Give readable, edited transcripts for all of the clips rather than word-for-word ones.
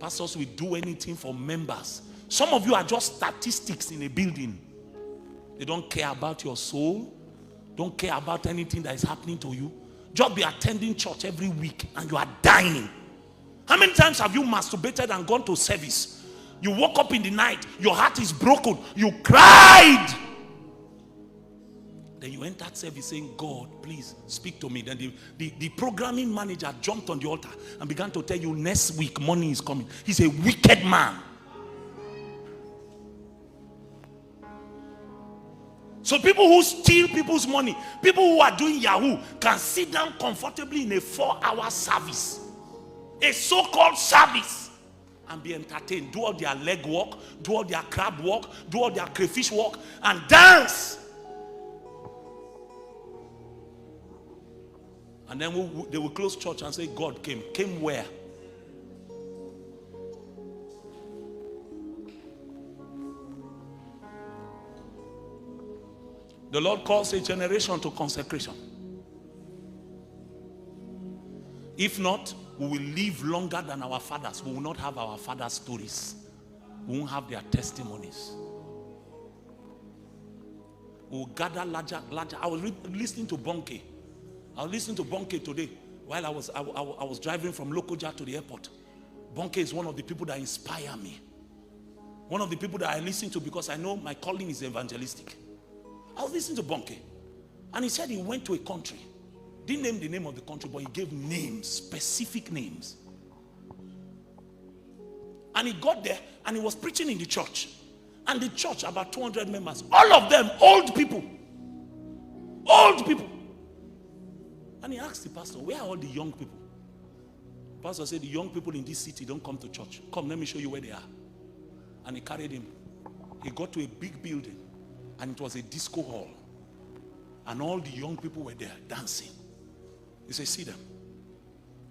Pastors will do anything for members. Some of you are just statistics in a building. They don't care about your soul. Don't care about anything that is happening to you. Just be attending church every week and you are dying. How many times have you masturbated and gone to service? You woke up in the night, your heart is broken, you cried. Then you entered service saying, God, please speak to me. Then the programming manager jumped on the altar and began to tell you, next week money is coming. He's a wicked man. So people who steal people's money, people who are doing Yahoo, can sit down comfortably in a 4-hour service, a so-called service, and be entertained, do all their leg walk, do all their crab walk, do all their crayfish walk, and dance. And then they will close church and say, God came. Came where? The Lord calls a generation to consecration. If not, we will live longer than our fathers. We will not have our fathers' stories. We won't have their testimonies. We will gather larger. I was listening to Bonnke. I was listening to Bonnke today while I was driving from Lokoja to the airport. Bonnke is one of the people that inspire me. One of the people that I listen to because I know my calling is evangelistic. I was listening to Bonnke, and he said he went to a country. Didn't name the name of the country, but he gave names, specific names. And he got there, and he was preaching in the church. And the church, about 200 members, all of them old people. Old people. And he asked the pastor, where are all the young people? The pastor said, the young people in this city don't come to church. Come, let me show you where they are. And he carried him. He got to a big building. And it was a disco hall. And all the young people were there dancing. He said, see them.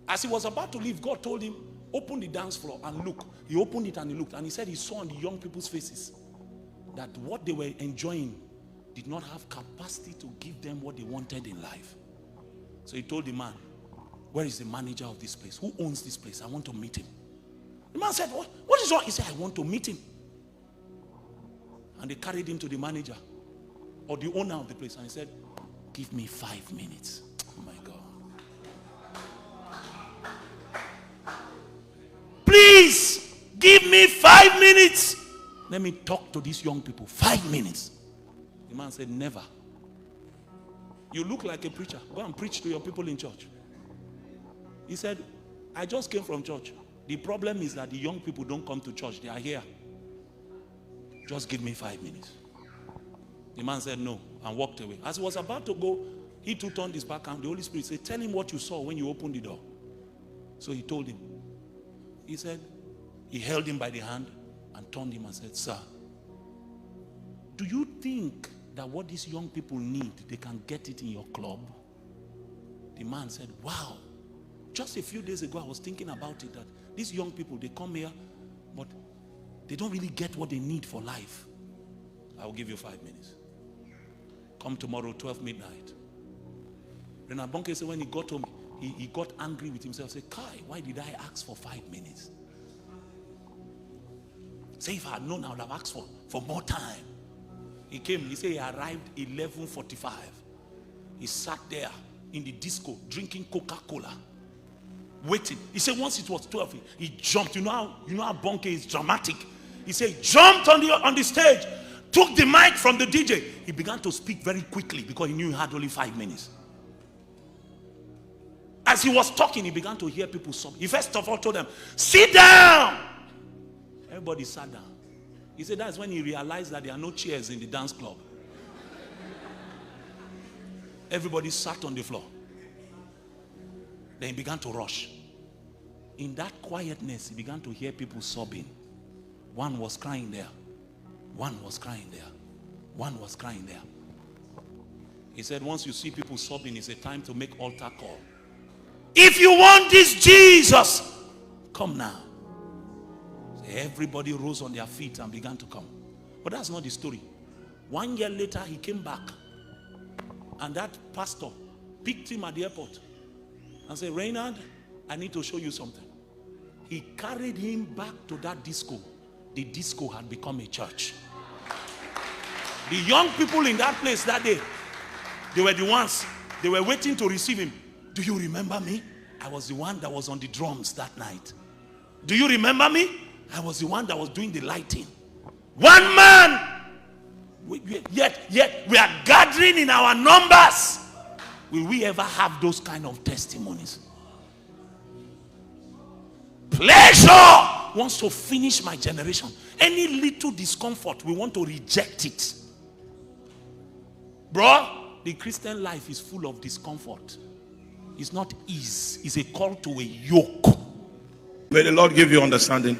As he was about to leave, God told him, open the dance floor and look. He opened it and he looked. And he said he saw on the young people's faces that what they were enjoying did not have capacity to give them what they wanted in life. So he told the man, where is the manager of this place? Who owns this place? I want to meet him. The man said, what is wrong? He said, I want to meet him. And they carried him to the manager or the owner of the place. And he said, give me 5 minutes. Oh my God. Please, give me 5 minutes. Let me talk to these young people. 5 minutes. The man said, never. You look like a preacher. Go and preach to your people in church. He said, I just came from church. The problem is that the young people don't come to church. They are here. Just give me 5 minutes. The man said no and walked away. As he was about to go, he too turned his back and the Holy Spirit said, tell him what you saw when you opened the door. So he told him. He said, he held him by the hand and turned him and said, sir, do you think that what these young people need, they can get it in your club? The man said, wow. Just a few days ago, I was thinking about it, that these young people, they come here, but they don't really get what they need for life. I will give you 5 minutes. Come tomorrow, 12 midnight. Reinhard Bonnke said when he got home, he got angry with himself. Said, Kai, why did I ask for 5 minutes? Say if I had known, I would have asked for more time. He came, he said he arrived 11:45. He sat there in the disco drinking Coca-Cola, waiting. He said once it was 12, he jumped. You know how Bonnke is dramatic. He said he jumped on the stage, took the mic from the DJ. He began to speak very quickly because he knew he had only 5 minutes. As he was talking, he began to hear people sob. He first of all told them, sit down. Everybody sat down. He said that's when he realized that there are no chairs in the dance club. Everybody sat on the floor. Then he began to rush. In that quietness, he began to hear people sobbing. One was crying there. One was crying there. One was crying there. He said once you see people sobbing, it's a time to make altar call. If you want this Jesus, come now. Everybody rose on their feet and began to come. But that's not the story. 1 year later, he came back. And that pastor picked him at the airport and said, Reinhard, I need to show you something. He carried him back to that disco. The disco had become a church. The young people in that place that day, they were the ones, they were waiting to receive him. Do you remember me? I was the one that was on the drums that night. Do you remember me? I was the one that was doing the lighting. One man! Yet we are gathering in our numbers. Will we ever have those kind of testimonies? Pleasure wants to finish my generation. Any little discomfort, we want to reject it. Bro, the Christian life is full of discomfort. It's not ease. It's a call to a yoke. May the Lord give you understanding.